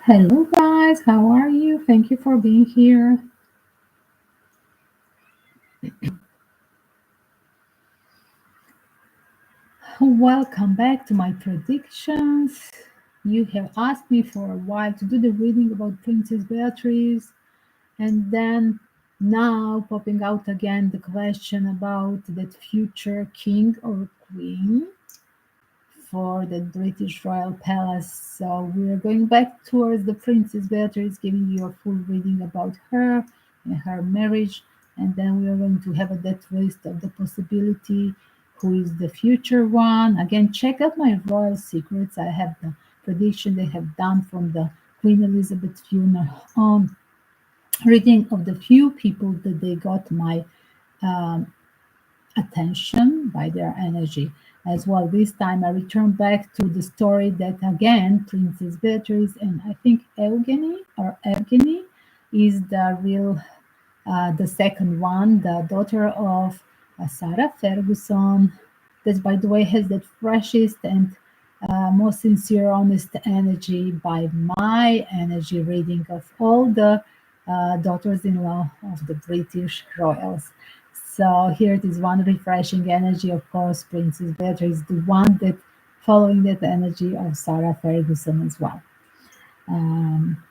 Hello, guys. How are you? Thank you for being here. Welcome back to my predictions. You have asked me for a while to do the reading about Princess Beatrice, and then now popping out again the question about that future king or queen for the British royal palace. So we are going back towards the Princess Beatrice, giving you a full reading about her and her marriage, and then we are going to have a death list of the possibility who is the future one. Again, check out my royal secrets. I have the prediction they have done from the Queen Elizabeth funeral on reading of the few people that they got my um, attention by their energy as well. This time I return back to the story that again Princess Beatrice and I think Evgeny is the real the second one, the daughter of Sarah Ferguson, that by the way has that freshest and most sincere, honest energy by my energy reading of all the daughters-in-law of the British royals. So here it is one refreshing energy, of course, Princess Beatrice, the one that following that energy of Sarah Ferguson as well. Um,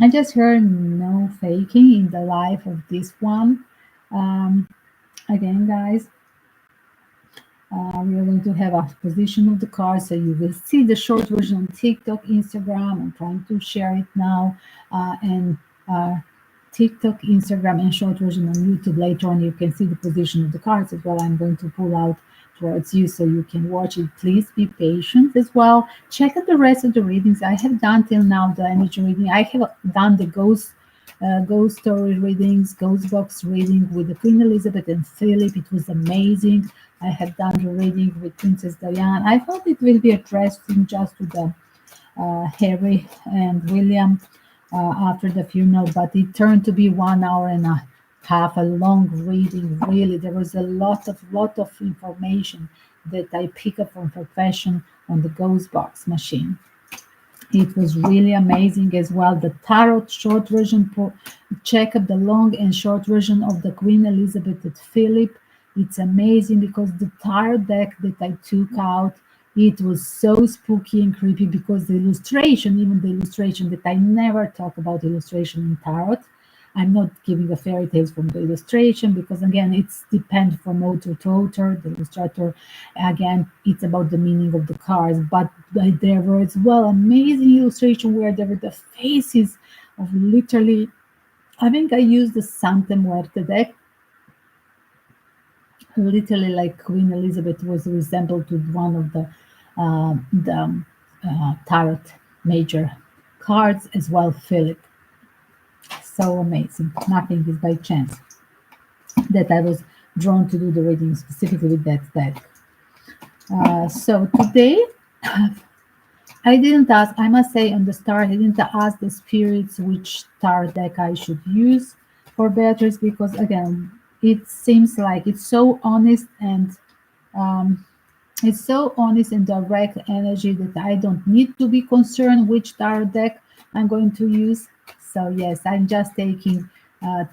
I just heard no faking in the life of this one. Um, Again, guys, we are going to have a position of the card, so you will see the short version on TikTok, Instagram. I'm trying to share it now, and TikTok, Instagram, and short version on YouTube. Later on, you can see the position of the cards as well. I'm going to pull out towards you so you can watch it. Please be patient as well. Check out the rest of the readings I have done till now. The energy reading I have done the ghost story readings, ghost box reading with the Queen Elizabeth and Philip. It was amazing. I have done the reading with Princess Diane. I thought it will be addressing just to the Harry and William after the funeral, but it turned to be 1 hour and a half, a long reading. Really, there was a lot of information that I pick up from profession on the ghost box machine. It was really amazing as well. The tarot short version, check up the long and short version of the Queen Elizabeth at Philip. It's amazing because the tarot deck that I took out, it was so spooky and creepy because the illustration, even the illustration that I never talk about illustration in tarot. I'm not giving a fairy tales from the illustration because again it's depends from author to author. The illustrator again it's about the meaning of the cards, but there were as well amazing illustration where there were the faces of literally. I think I used the Santa Muerte deck, literally like Queen Elizabeth was resembled to one of the tarot major cards as well. Philip, so amazing. Nothing is by chance that I was drawn to do the reading specifically with that deck. So today, I didn't ask, I must say on the start, I didn't ask the spirits which star deck I should use for Beatrice because, again, it seems like um, it's so honest and direct energy that I don't need to be concerned which star deck I'm going to use. So yes, I'm just taking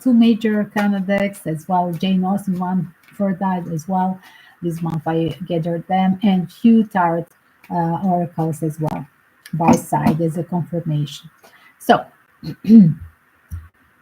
two major kind of decks as well. Jane Austen one for that as well. This month I gathered them and few tarot oracles as well by side as a confirmation. So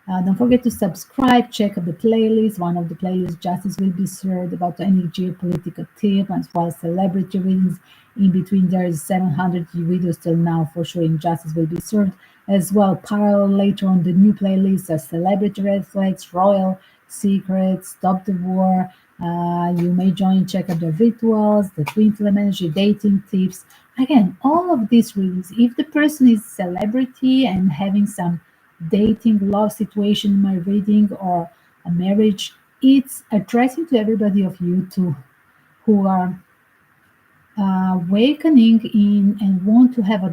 don't forget to subscribe, check out the playlist. One of the playlists, Justice will be served about any geopolitical tip as well as celebrity readings. In between, there is 700 videos till now for sure. Injustice will be served as well. Parallel later on the new playlist are celebrity red flags, royal secrets, stop the war. You may join, check out the rituals, the Twinflame energy, dating tips. Again, all of these readings, if the person is celebrity and having some dating love situation in my reading or a marriage, it's addressing to everybody of you too who are awakening in and want to have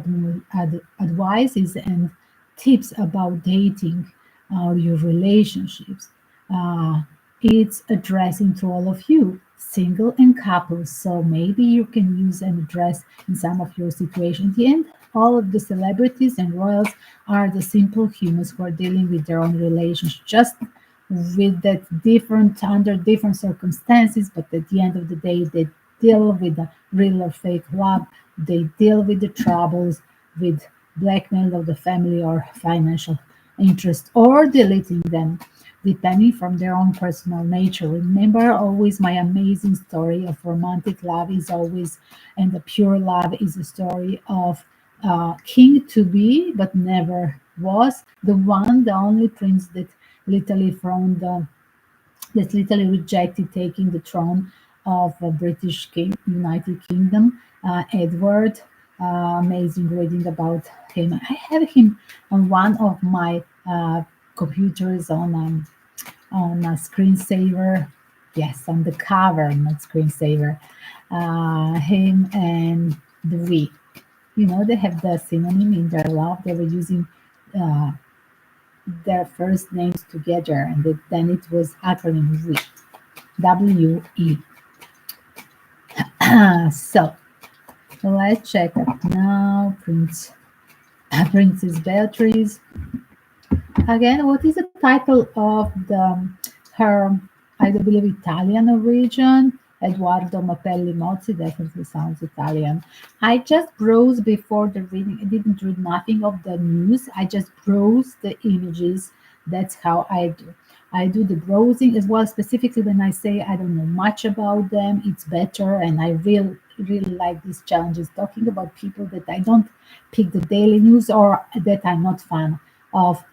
advices and tips about dating or your relationships. Uh, it's addressing to all of you. single and couples. So maybe you can use an address in some of your situations. In the end, all of the celebrities and royals are the simple humans who are dealing with their own relations, just with that different under different circumstances. But at the end of the day, they deal with the real or fake love. They deal with the troubles, with blackmail of the family or financial interest, or deleting them depending from their own personal nature. Remember always my amazing story of romantic love is always, and the pure love is a story of king to be, but never was, the one, the only prince that literally from the that literally rejected taking the throne of British United Kingdom, Edward. Amazing reading about him. I have him on one of my computers on a screensaver. Yes, on the cover, not screensaver. Him and the we. You know, they have the synonym in their love. They were using uh, their first names together, and then it was acronym we. WE. So let's check it now. Princess Beatrice. Again, what is the title of the her, I do believe, Italian origin? Eduardo Mapelli Mozzi definitely sounds Italian. I just browsed before the reading. I didn't read nothing of the news. I just browsed the images. That's how I do. I do the browsing as well. Specifically, when I say I don't know much about them, it's better. And I really like these challenges. Talking about people that I don't pick the daily news or that I'm not fan of.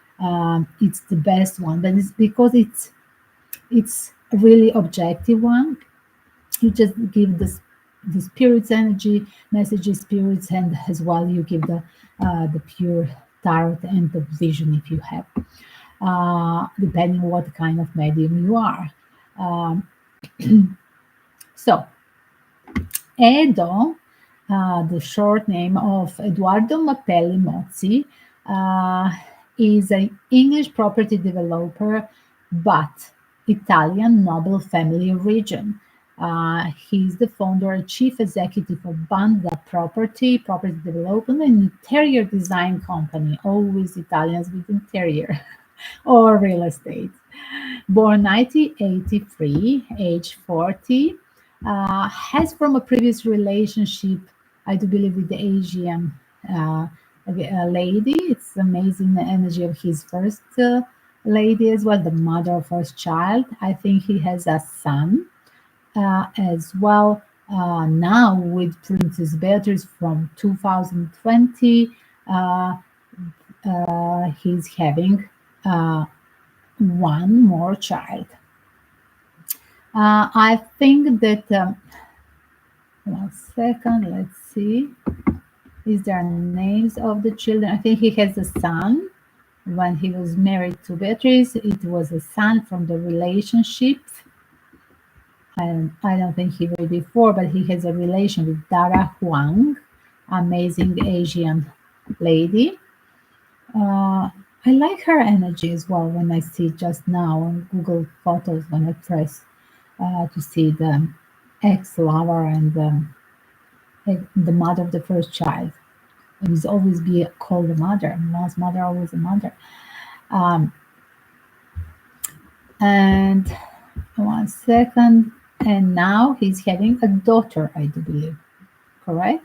It's the best one, but it's because it's a really objective one. You just give the spirits energy messages, spirits, and as well you give the pure tarot and the vision if you have, depending on what kind of medium you are. Um, so Edo, the short name of Eduardo Mapelli Mozzi, uh, is an English property developer, but Italian noble family origin. He's the founder and chief executive of Banda Property Development and Interior Design Company. Always Italians with interior or real estate. Born 1983, age 40, has from a previous relationship, I do believe, with the Asian lady. It's amazing the energy of his first lady as well, the mother of first child. I think he has a son as well. Now with Princess Beatrice from 2020, he's having uh, one more child. I think that, 1 second, let's see. Is there names of the children? I think he has a son. When he was married to Beatrice, it was a son from the relationship. I don't think he married before, but he has a relation with Dara Huang, amazing Asian lady. I like her energy as well when I see just now on Google Photos when I press to see the ex-lover and the mother of the first child. It will always be called the mother. One's mother, always a mother. Um, and 1 second. And now he's having a daughter, I do believe. Correct?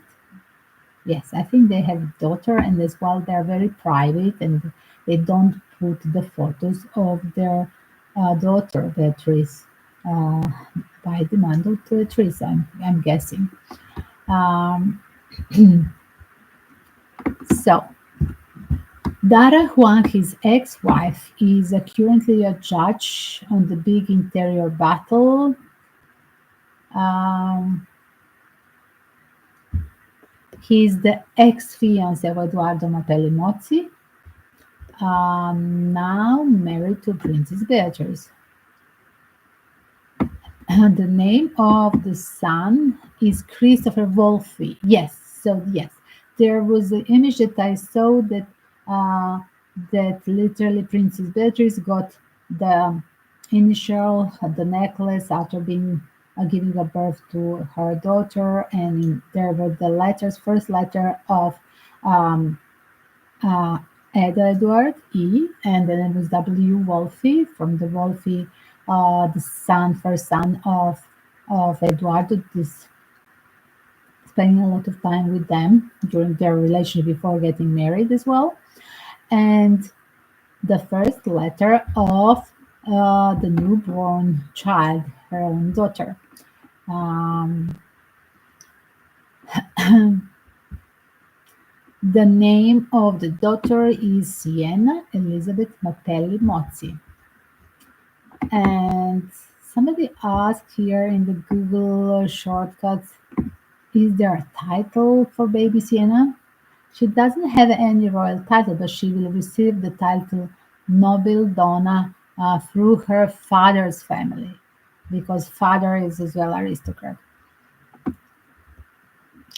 Yes, I think they have a daughter, and as well they're very private and they don't put the photos of their daughter, Beatrice, uh, by demand of Beatrice, I'm guessing. Um, so, Dara Huang, his ex-wife, is currently a judge on the big interior battle. Um, he's the ex-fiance of Eduardo Mapelli Mozzi, now married to Princess Beatrice. And the name of the son is Christopher Wolfe. Yes, so yes, there was an image that I saw uh, that literally Princess Beatrice got the initial, the necklace after being giving a birth to her daughter, and there were the letters, first letter of um, uh, Edward E, and then it was W Wolfie from the Wolfie, the son, first son of Eduardo. This spending a lot of time with them during their relationship before getting married as well, and the first letter of the newborn child, her own daughter. Um, the name of the daughter is Sienna Elizabeth Matelli Mozzi. And somebody asked here in the Google shortcuts, is there a title for baby Sienna? She doesn't have any royal title, but she will receive the title Nobil Donna through her father's family, because father is as well aristocrat.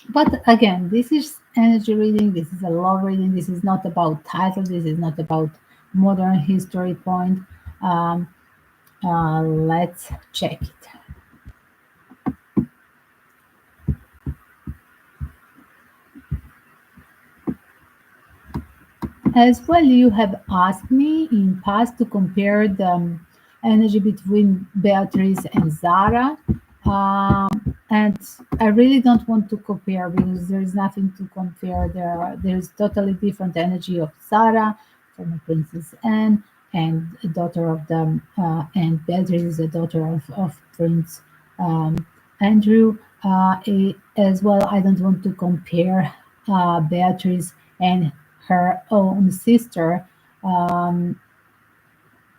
But again, this is energy reading. This is a love reading. This is not about title. This is not about modern history point. Um, let's check it. As well, you have asked me in past to compare the energy between Beatrice and Zara. And I really don't want to compare because there is nothing to compare. There's totally different energy of Zara from the Princess Anne, and a daughter of the and Beatrice is a daughter of Prince Andrew. As well, I don't want to compare Beatrice and her own sister, um,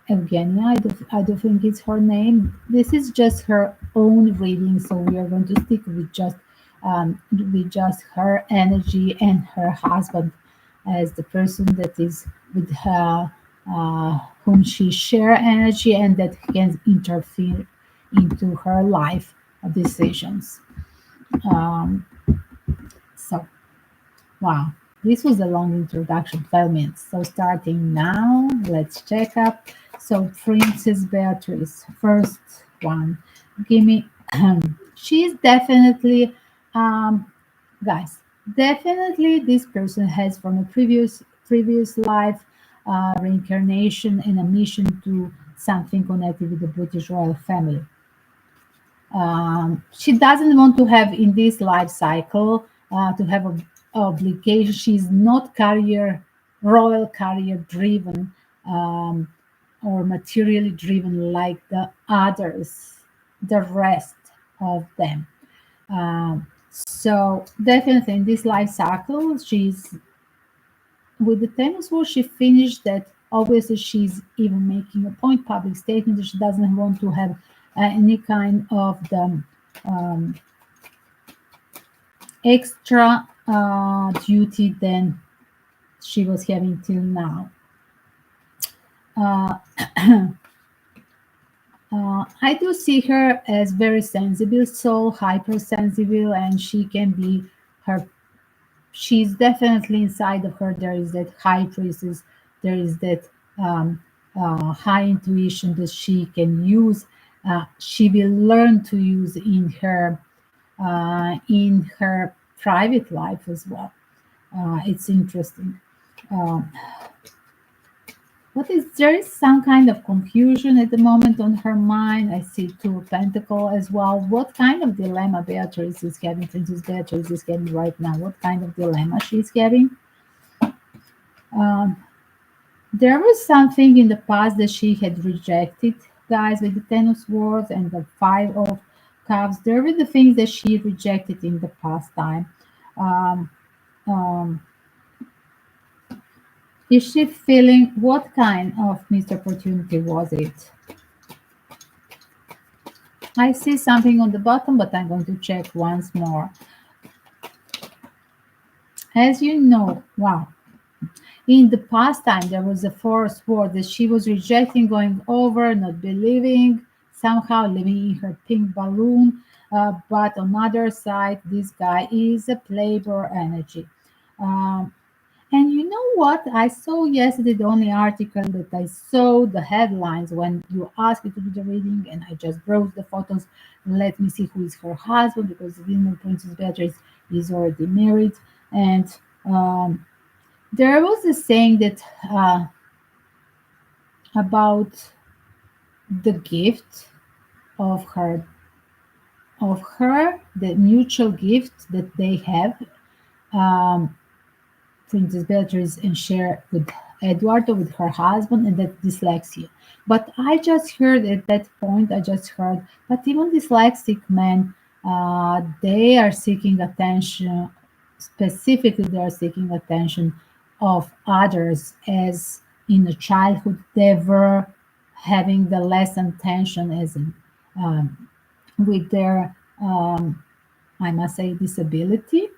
Eugenia. I do think it's her name. This is just her own reading, so we are going to stick with just her energy and her husband as the person that is with her, whom she share energy and that can interfere into her life decisions. Um, so wow, this was a long introduction, 12 minutes. So starting now, let's check up. So Princess Beatrice, first one. Give me, she's definitely, um, guys, definitely this person has from a previous life, reincarnation and a mission to something connected with the British royal family. She doesn't want to have in this life cycle to have a obligation. She's not career royal career driven, um, or materially driven like the others, the rest of them. So definitely in this life cycle, she's with the tennis war. She finished that. Obviously, she's even making a point, public statement that she doesn't want to have any kind of the um, extra duty than she was having till now. Uh, I do see her as very sensible soul, hypersensible, and she can be her. She's definitely inside of her. There is that high priestess. There is that um, high intuition that she can use. She will learn to use in her private life as well. It's interesting. Um, what is there is some kind of confusion at the moment on her mind. I see two of pentacle as well. What kind of dilemma Beatrice is having? Princess Beatrice is having right now. What kind of dilemma she's having? Um, there was something in the past that she had rejected, guys, with the Ten of Swords and the Five of Cups. There were the things that she rejected in the past time. Um, um, is she feeling what kind of missed opportunity was it? I see something on the bottom, but I'm going to check once more. As you know, wow, in the past time there was a force word that she was rejecting, going over, not believing, somehow living in her pink balloon. But on the other side, this guy is a playboy energy. Um, and you know what? I saw yesterday the only article that I saw the headlines when you asked me to do the reading, and I just browsed the photos. Let me see who is her husband because you know Princess Beatrice is already married, and um, there was a saying that about the gift of her, the mutual gift that they have. Um, Princess Beatrice and share with Eduardo, with her husband, and that dyslexia. But I just heard at that point, I just heard, but even dyslexic men, they are seeking attention, specifically, they are seeking attention of others, as in a childhood, they were having the less attention as in with their, I must say, disability.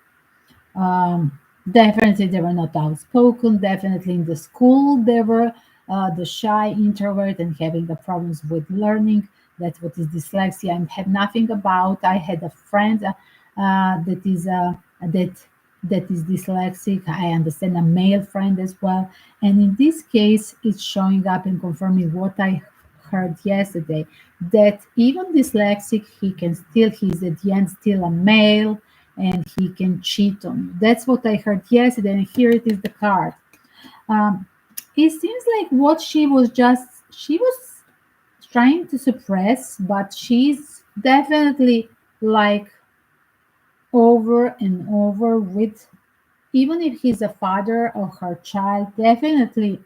um, Definitely, they were not outspoken. Definitely, in the school, they were the shy introvert and having the problems with learning. That's what is dyslexia. I have nothing about. I had a friend that is that is dyslexic. I understand a male friend as well, and in this case, it's showing up and confirming what I heard yesterday. That even dyslexic, he can still. He's at the end still a male and he can cheat on you. That's what I heard yesterday, and here it is the card. Um, it seems like what she was trying to suppress, but she's definitely like over and over with, even if he's a father of her child, definitely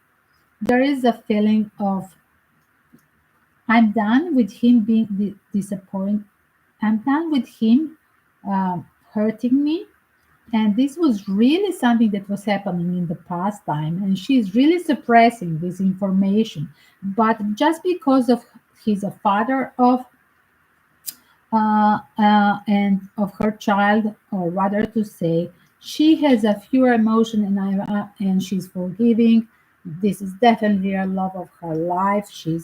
there is a feeling of I'm done with him being disappointed. I'm done with him hurting me. And this was really something that was happening in the past time. And she's really suppressing this information. But just because of he's a father of and of her child, or rather to say, she has a fewer emotion and she's forgiving. This is definitely a love of her life. She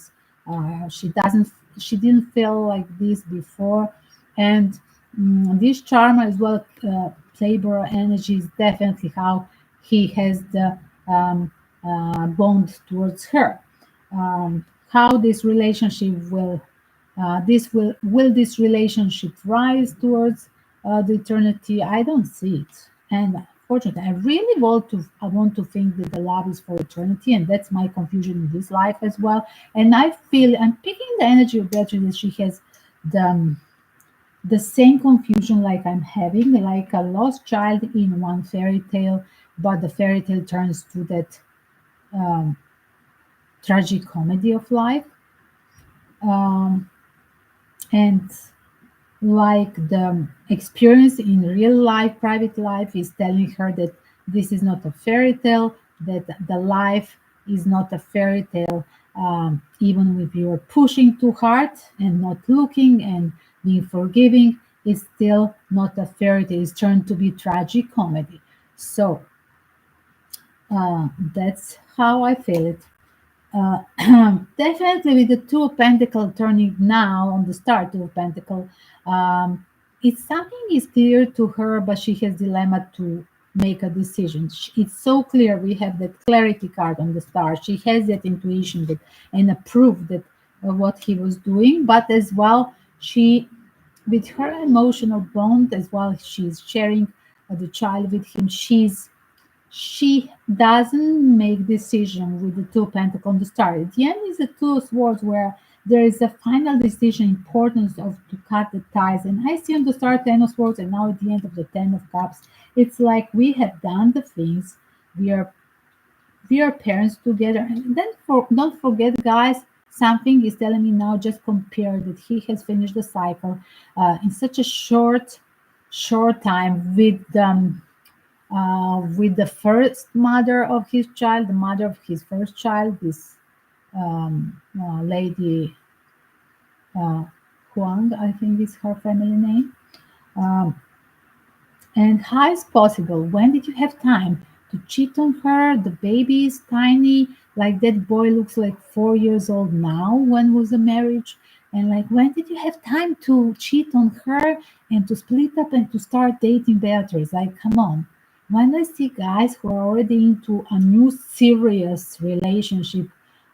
didn't feel like this before, and this charm as well, playboy energy is definitely how he has the bond towards her. How this relationship will this relationship rise towards the eternity? I don't see it, and fortunately, I want to think that the love is for eternity, and that's my confusion in this life as well. And I feel I'm picking the energy of Beatrice that she has the the same confusion like I'm having, like a lost child in one fairy tale, but the fairy tale turns to that um, tragic comedy of life. Um, and like the experience in real life, private life is telling her that this is not a fairy tale, that the life is not a fairy tale. Even if you're pushing too hard and not looking and being forgiving, it's still not a fairy tale. It's turned to be tragic comedy. So that's how I feel it. Uh, Definitely with the Two of Pentacle turning now on the star Two of Pentacle, it's something is clear to her, but she has dilemma to make a decision. It's so clear. We have that clarity card on the star. She has that intuition that and a proof that what he was doing, but as well she with her emotional bond as well. She's sharing the child with him. She doesn't make decision with the two pentacle on the star. At the end is the two of swords where there is a final decision, importance of to cut the ties. And I see on the star ten of swords, and now at the end of the ten of cups, it's like we have done the things. We are we are parents together. And then don't forget, guys, something is telling me now. Just compare that he has finished the cycle in such a short time with the first mother of his child, the mother of his first child, this lady uh, Huang, I think is her family name. Um, and how is possible? When did you have time to cheat on her? The baby is tiny. Like that boy looks like 4 years old now. When was the marriage? And like, when did you have time to cheat on her and to split up and to start dating Beatrice? Like, come on. when I see guys who are already into a new serious relationship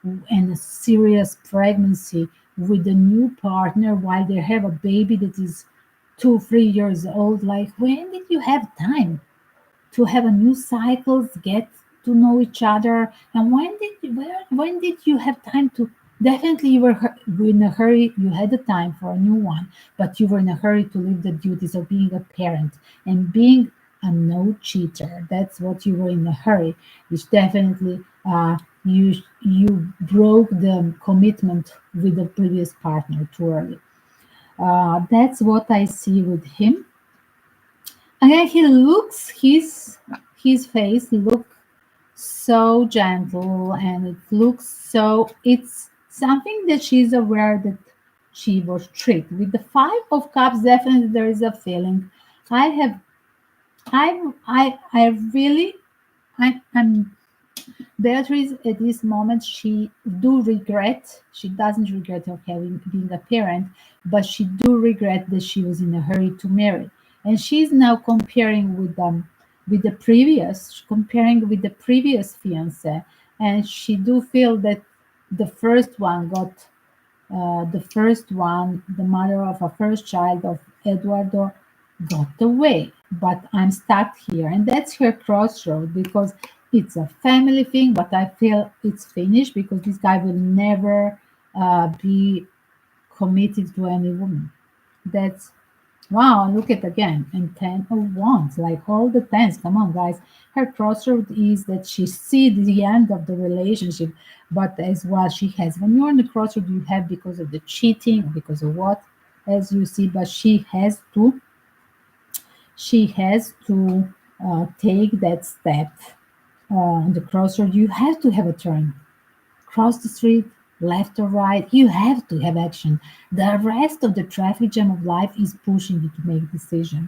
and a serious pregnancy with a new partner while they have a baby that is 2, 3 years old, like when did you have time to have a new cycles, get to know each other, and when did you have time to? Definitely, you were in a hurry. You had the time for a new one, but you were in a hurry to leave the duties of being a parent and being a no cheater. That's what you were in a hurry, which definitely you broke the commitment with the previous partner too early. That's what I see with him. Again, his face look so gentle, and it looks so, it's something that she's aware that she was tricked. With the 5 of cups, definitely there is a feeling. I have I really I'm Beatrice at this moment, she do regret. She doesn't regret of having being a parent, but she do regret that she was in a hurry to marry, and she's now comparing comparing with the previous fiance, and she do feel that the first one got the first one, the mother of a first child of Eduardo, got away. But I'm stuck here. And that's her crossroad because it's a family thing, but I feel it's finished because this guy will never be committed to any woman. That's wow, look at again. And 10 of wands, like all the tens. Come on, guys. Her crossroad is that she sees the end of the relationship, but as well she has. When you're on the crossroad, you have because of the cheating, because of what, as you see. But she has to take that step on the crossroad. You have to have a turn, cross the street, left or right. You have to have action. The rest of the traffic jam of life is pushing you to make decision.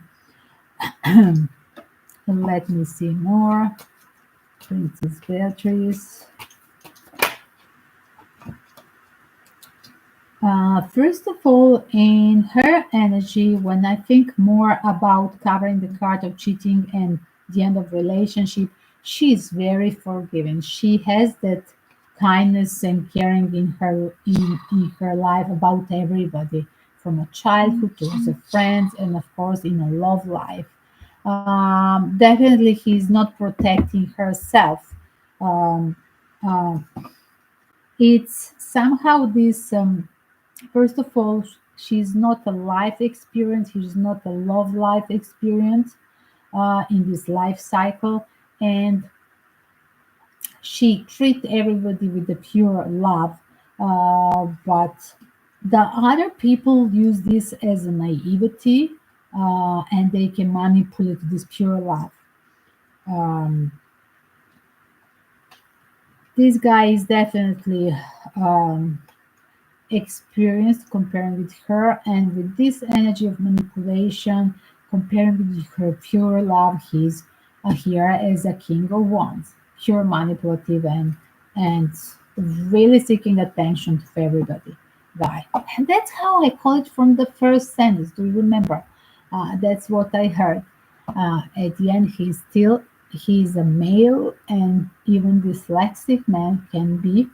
Let me see more. Princess Beatrice. First of all, in her energy, when I think more about covering the card of cheating and the end of relationship, she's very forgiving. She has that kindness and caring in her life about everybody, from a childhood to as a friend, and of course in a love life. Definitely, he's not protecting herself. Um, uh, it's somehow this. First of all, she's not a life experience, she's not a love life experience in this life cycle, and she treats everybody with the pure love. But the other people use this as a naivety, and they can manipulate this pure love. Um, this guy is definitely um, experienced comparing with her, and with this energy of manipulation comparing with her pure love, he's here as a king of wands, pure manipulative and really seeking attention of everybody guy. And that's how I call it from the first sentence. Do you remember? That's what I heard. At the end, he's a male, and even dyslexic man can be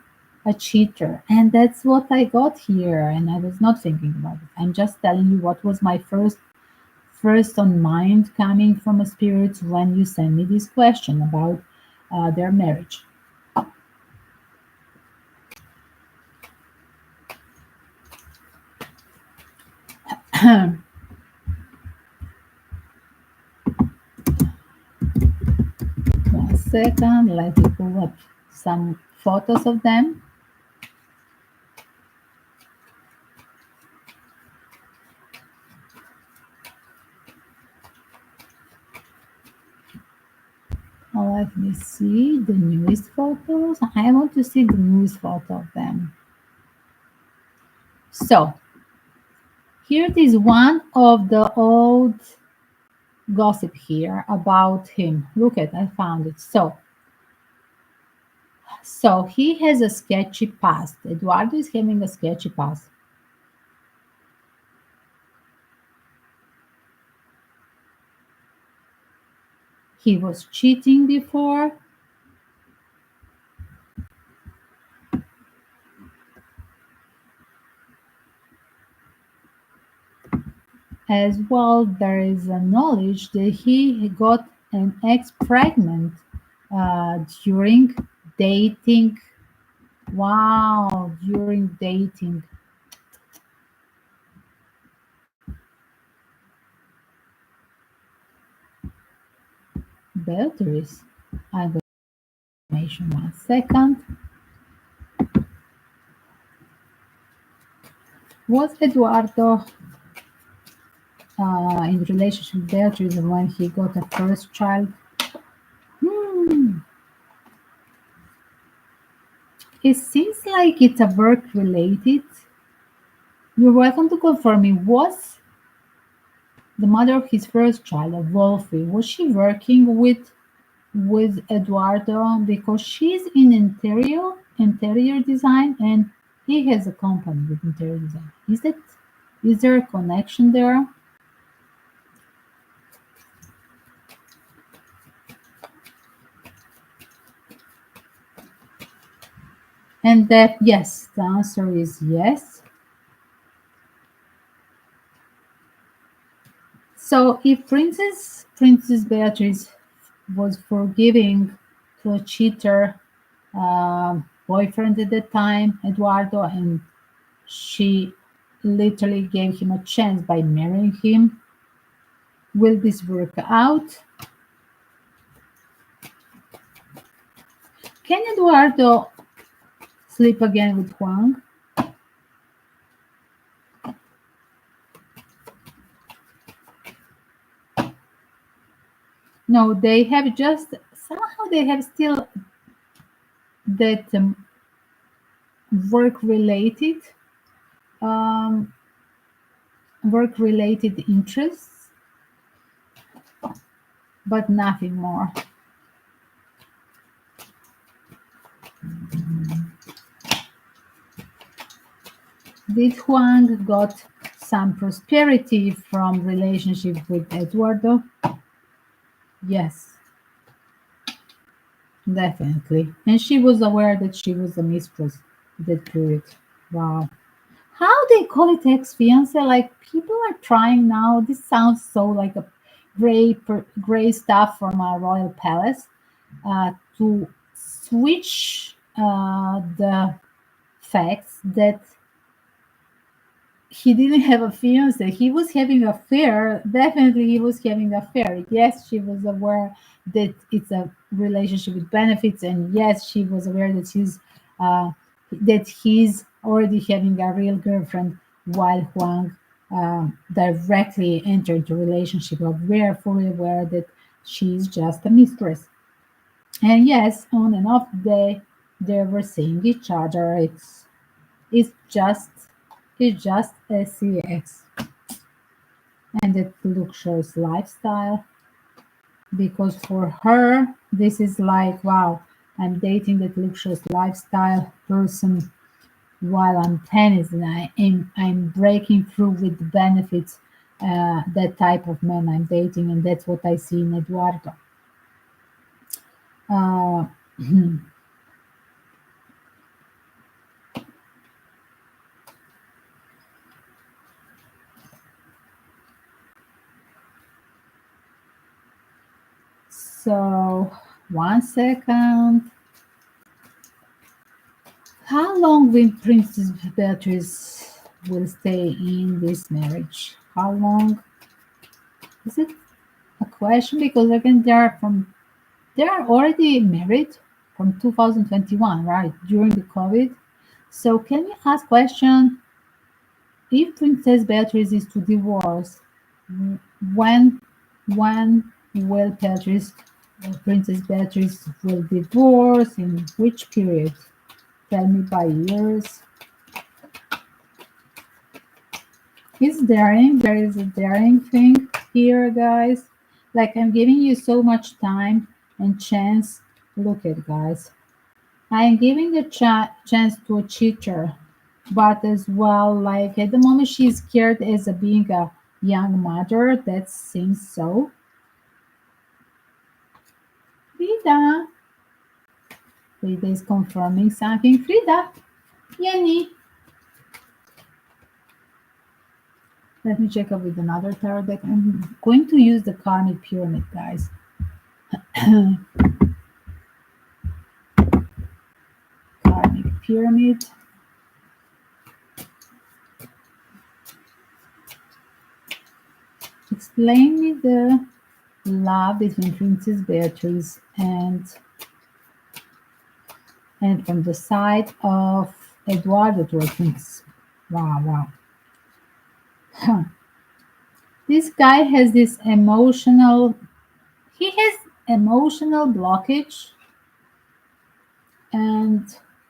a cheater. And that's what I got here. And I was not thinking about it. I'm just telling you what was my first on mind coming from a spirit when you sent me this question about their marriage. One second, let me pull up some photos of them. Let me see the newest photos. I want to see the newest photo of them. So here is one of the old gossip here about him. Look at, I found it. So he has a sketchy past. Eduardo is having a sketchy past. he was cheating before. As well, there is a knowledge that he got an ex pregnant during dating. Wow, during dating. Beatrice. I'm going to mention 1 second. Was Eduardo in relationship with Beatrice when he got a first child? Hmm. It seems like it's a work related. You're welcome to confirm me. Was the mother of his first child, Wolfie, was she working with Eduardo because she's in interior design and he has a company with interior design. Is there a connection there? And that yes, the answer is yes. So if Princess Beatrice was forgiving to a cheater boyfriend at the time, Eduardo, and she literally gave him a chance by marrying him, will this work out? Can Eduardo sleep again with Juan? No, they have just somehow they have still that work related um, work related interests, but nothing more. Did Huang got some prosperity from relationship with Eduardo? Yes, definitely. And she was aware that she was a mistress that period. Wow. How they call it ex-fiance? Like people are trying now. This sounds so like a gray stuff from a royal palace to switch the facts that he didn't have a fiance. He was having affair. Definitely, he was having affair. Yes, she was aware that it's a relationship with benefits, and yes, she was aware uh, that he's already having a real girlfriend, while Huang directly entered into relationship. But we're fully aware that she's just a mistress. And yes, on and off they were seeing each other. It's just it's just SEX and the luxurious lifestyle because for her this is like wow, I'm dating that luxurious lifestyle person while I'm tennis and I'm breaking through with the benefits that type of man I'm dating and that's what I see in Eduardo. Uh, so 1 second. How long will Princess Beatrice will stay in this marriage? How long is it a question? Because again, they are already married from 2021, right? During the COVID. So can we ask question if Princess Beatrice is to divorce, when when will Princess Beatrice will divorce in which period? Tell me by years. It's daring. There is a daring thing here, guys. Like I'm giving you so much time and chance. Look at guys. I am giving the chance to a cheater, but as well, like at the moment she's scared as a being a young mother. That seems so. Frida. Frida is confirming something. Frida, Jenny. Let me check up with another tarot deck. I'm going to use the Karmic Pyramid, guys. Karmic Pyramid. Explain me the love between Princess Beatrice and from the side of Eduardo Torres. Wow, wow. Huh. This guy has this he has emotional blockage, and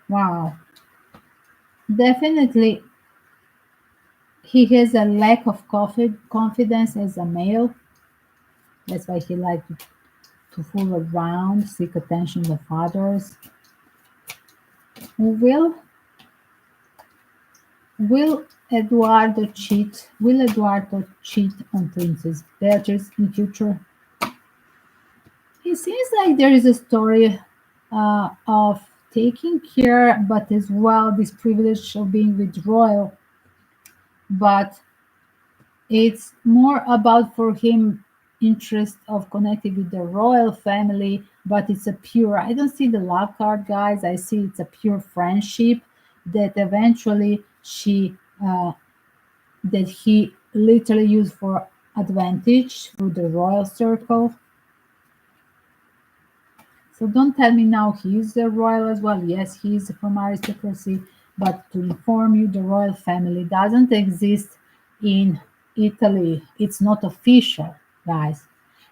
wow, definitely he has a lack of confidence as a male. That's why he likes to fool around, seek attention of others. Will Will Eduardo cheat? Will Eduardo cheat on Princess Beatrice in future? It seems like there is a story of taking care, but as well this privilege of being with royal. But it's more about for him interest of connecting with the royal family, but it's a pure. I don't see the love card, guys. I see it's a pure friendship that eventually that he literally used for advantage through the royal circle. So don't tell me now he's a royal as well. Yes, he's from aristocracy, but to inform you, the royal family doesn't exist in Italy. It's not official, guys.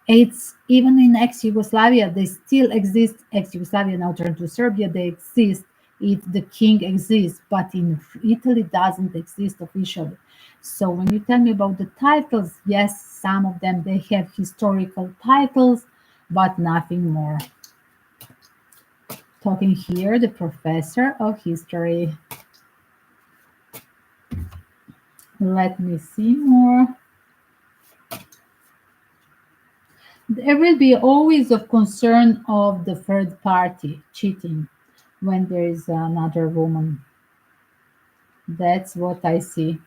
It's even in ex-Yugoslavia, they still exist. Ex-Yugoslavia now turned to Serbia, they exist. The king exists, but in Italy doesn't exist officially. So when you tell me about the titles, yes, some of them they have historical titles, but nothing more. Talking here, the professor of history. Let me see more. There will be always a concern of the third party cheating when there is another woman. That's what I see.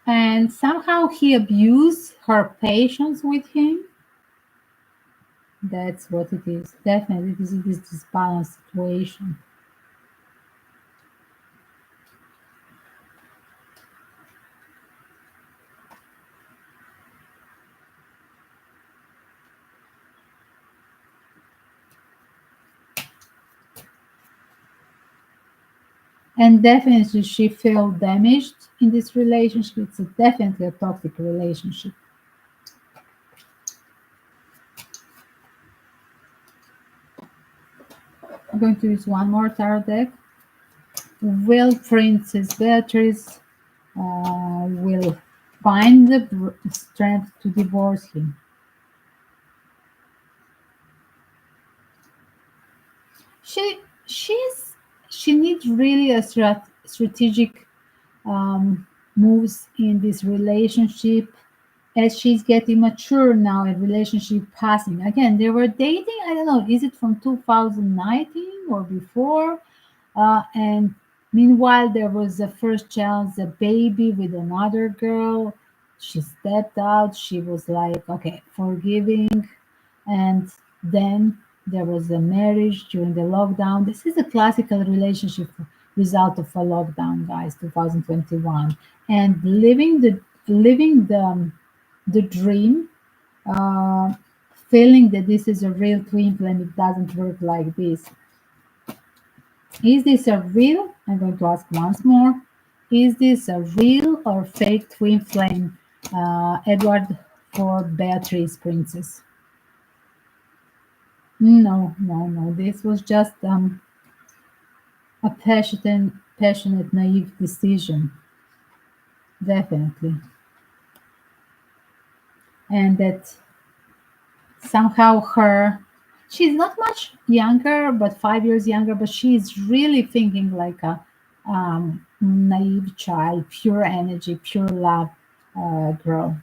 And somehow he abused her patience with him. That's what it is. Definitely, this is this disbalanced situation. And definitely, she felt damaged in this relationship. It's definitely a toxic relationship. I'm going to use one more tarot deck. Will Princess Beatrice will find the strength to divorce him? She she's she needs really a strategic um, moves in this relationship as she's getting mature now and relationship passing. Again, they were dating. I don't know. Is it from 2019 or before? And meanwhile, there was the first chance, a baby with another girl. She stepped out. She was like, okay, forgiving. And then there was a marriage during the lockdown. This is a classical relationship result of a lockdown, guys, 2021. And living the dream, uh, feeling that this is a real twin flame, it doesn't work like this. Is this a real? I'm going to ask once more. Is this a real or fake twin flame, Edward for Beatrice Princess? No, no, no. This was just a passionate, naive decision, definitely, and that somehow her She's not much younger, but 5 years younger, but she's really thinking like a naive child, pure energy, pure love girl.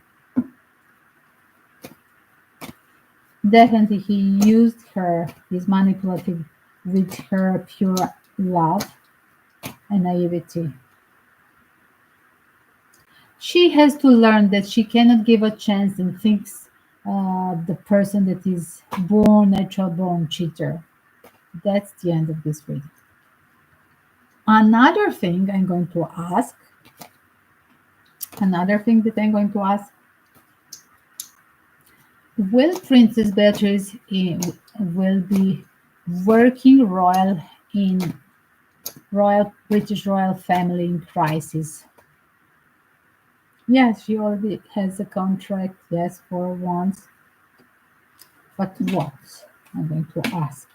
Definitely, he used her, his manipulative, with her pure love and naivety. She has to learn that she cannot give a chance and thinks the person that is born, natural born cheater. That's the end of this reading. Another thing I'm going to ask, another thing that I'm going to ask, will Princess Beatrice will be working royal in royal British royal family in crisis? Yes, she already has a contract. Yes, for once. But what? I'm going to ask.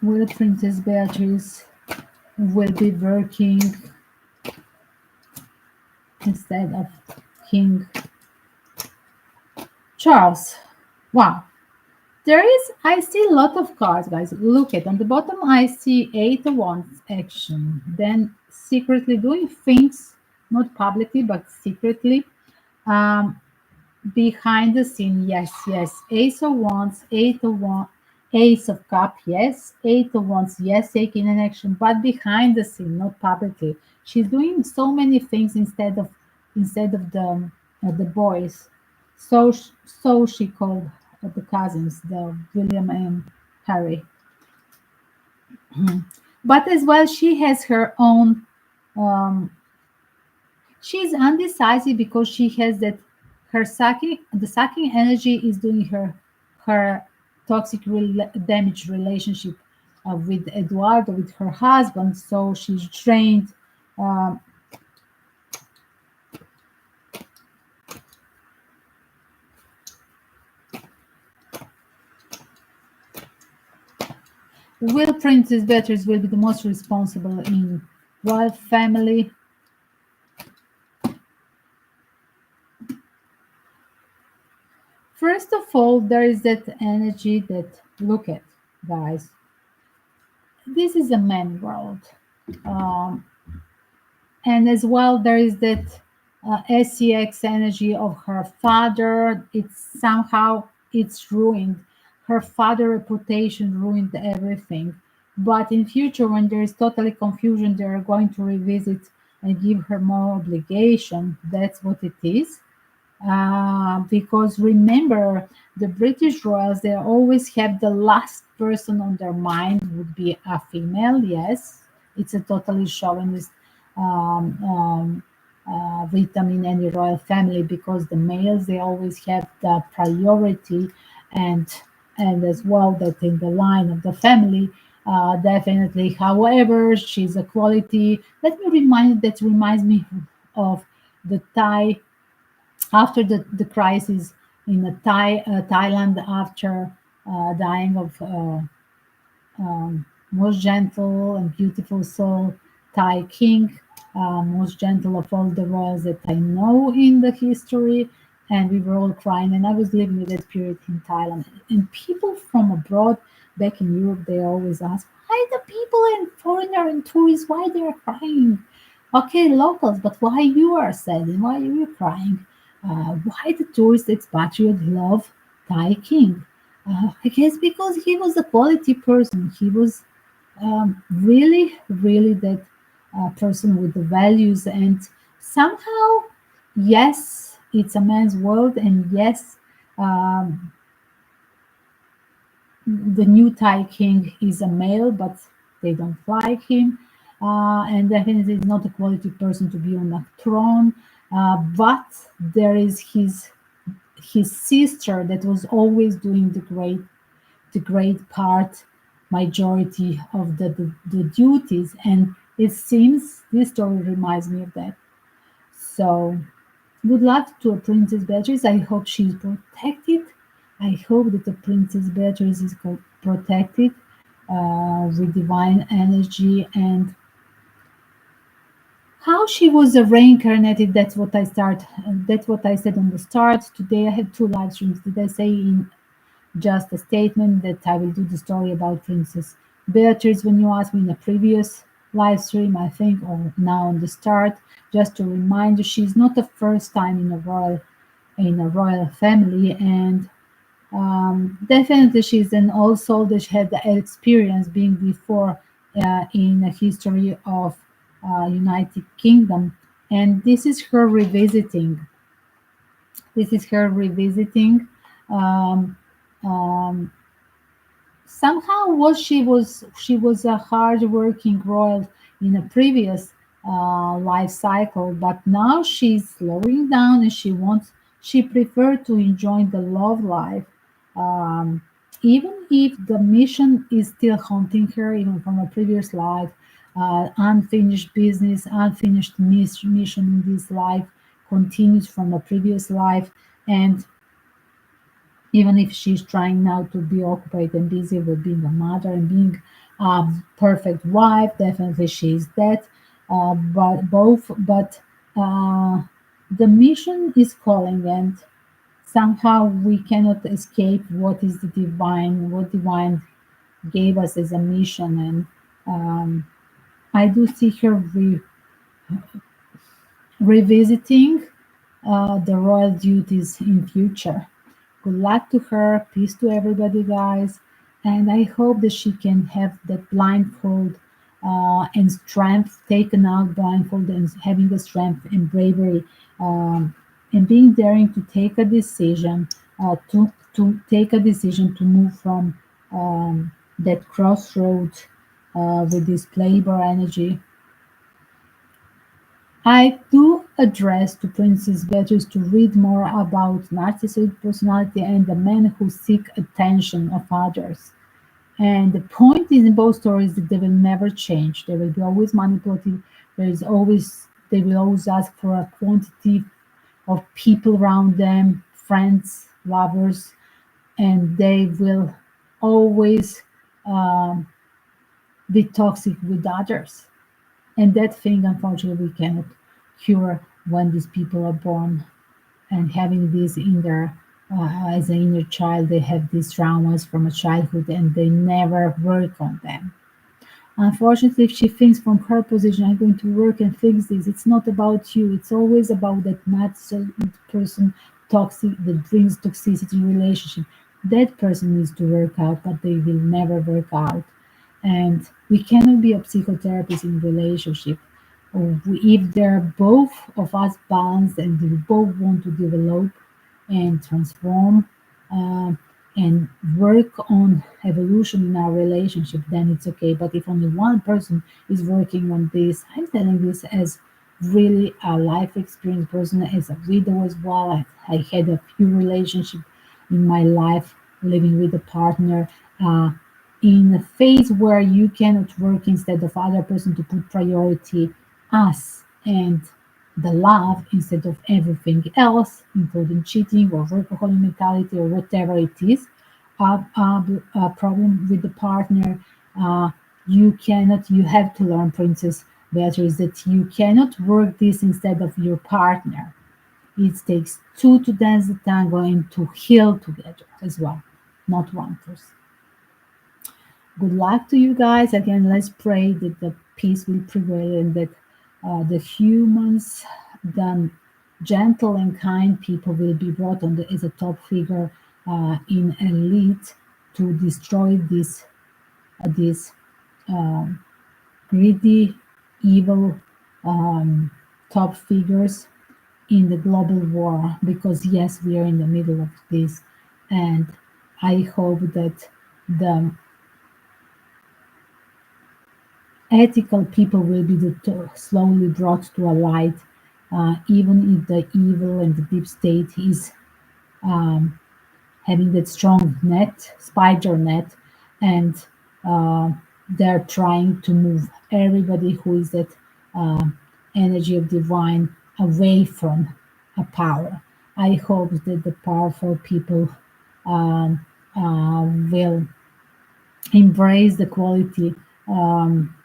Will Princess Beatrice will be working instead of King Charles? Wow. There is, I see a lot of cards, guys. Look at on the bottom, I see Eight of Wands action. Then secretly doing things, not publicly, but secretly. Um, Behind the scene, yes, yes. Ace of Wands, Eight of Wands, Ace of Cup, yes. Eight of Wands, yes, taking an action, but behind the scene, not publicly. She's doing so many things instead of the boys. So she called the cousins, the William and Harry. But as well, she has her own. Um, She's undecisive because she has that her sucking the sucking energy is doing her toxic damage relationship with Eduardo, with her husband. So she's trained. Um, will Princess Beatrice will be the most responsible in royal family? First of all, there is that energy that look at guys. This is a man world. Um, and as well there is that sex energy of her father. It's somehow it's ruined her father reputation, ruined everything. But in future, when there is totally confusion, they are going to revisit and give her more obligation. That's what it is. Because remember, the British royals, they always have the last person on their mind would be a female. Yes, it's a totally chauvinist um, um, rhythm in any royal family, because the males, they always have the priority, and and as well that in the line of the family. Definitely. However, she's a quality. Let me remind you, that reminds me of the Thai after the crisis in Thailand, after dying of most gentle and beautiful soul Thai king, most gentle of all the royals that I know in the history. And we were all crying, and I was living with that period in Thailand. And people from abroad, back in Europe, they always ask, why the people and foreigner and tourists, why they are crying? Okay, locals, but why you are sad and why you are crying? Why the tourist expatriate love Thai king? I guess because he was a quality person. He was really, really that person with the values. And somehow, yes, it's a man's world. And yes, um, the new Thai king is a male, but they don't like him. And definitely is not a quality person to be on a throne. But there is his sister that was always doing the great part, majority of the duties. And it seems this story reminds me of that. So good luck to a Princess Beatrice. I hope she's protected. I hope that the Princess Beatrice is protected with divine energy. And How she was reincarnated, that's what I said on the start. Today I had two live streams. Did I say in just a statement that I will do the story about Princess Beatrice when you asked me in a previous live stream, I think, or now on the start, just to remind you, she's not the first time in a royal family, and definitely she's an old soul that had the experience being before in a history of United Kingdom, and this is her revisiting. This is her revisiting. Um, um, Somehow she was a hard-working royal in a previous life cycle, but now she's slowing down and she preferred to enjoy the love life, um, even if the mission is still haunting her, even from a previous life. Unfinished business, unfinished mission in this life continues from a previous life, and even if she's trying now to be occupied and busy with being a mother and being a perfect wife, definitely she's that. But the mission is calling, and somehow we cannot escape what divine gave us as a mission. And I do see her revisiting the royal duties in future. Good luck to her, peace to everybody, guys, and I hope that she can have that blindfold and strength taken out, blindfold and having the strength and bravery, and being daring to take a decision, to take a decision to move from that crossroad with this playboy energy. I do address to Princess Beatrice to read more about narcissistic personality and the men who seek attention of others. And the point is in both stories that they will never change. They will be always manipulative. They will always ask for a quantity of people around them, friends, lovers, and they will always um, be toxic with others. And that thing, unfortunately, we cannot cure when these people are born and having this in their as an inner child. They have these traumas from a childhood and they never work on them. Unfortunately, if she thinks from her position, I'm going to work and fix this, it's not about you. It's always about that not so person toxic that brings toxicity in relationship. That person needs to work out, but they will never work out. And we cannot be a psychotherapist in relationship. If they're both of us balanced and we both want to develop and transform, uh, and work on evolution in our relationship, then it's okay. But if only one person is working on this, I'm telling this as really a life experience person, as a widow as well. I had a few relationships in my life, living with a partner. In a phase where you cannot work instead of other person to put priority us and the love instead of everything else, including cheating or workaholic mentality or whatever it is, a problem with the partner. Uh, you have to learn, Princess Beatrice, that you cannot work this instead of your partner. It takes two to dance the tango and to heal together as well, not one person. Good luck to you guys. Again, let's pray that the peace will prevail and that the humans, the gentle and kind people, will be brought on as a top figure in elite to destroy these um, greedy, evil um, top figures in the global war. Because yes, we are in the middle of this, and I hope that the ethical people will be slowly brought to a light, even if the evil and the deep state is um, having that strong net, spider net, and uh, they're trying to move everybody who is that uh, energy of divine away from a power. I hope that the powerful people um, will embrace the quality. Um,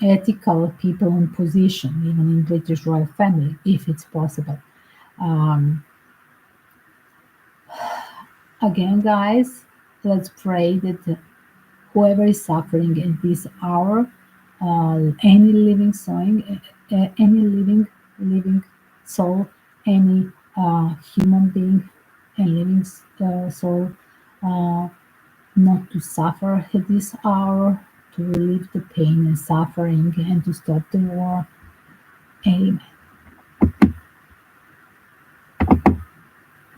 ethical people in position, even in British royal family, if it's possible. Um, Again, guys, let's pray that whoever is suffering in this hour, any living soul, any living soul, any human being, and living soul, uh, not to suffer at this hour, to relieve the pain and suffering, and to stop the war. Amen.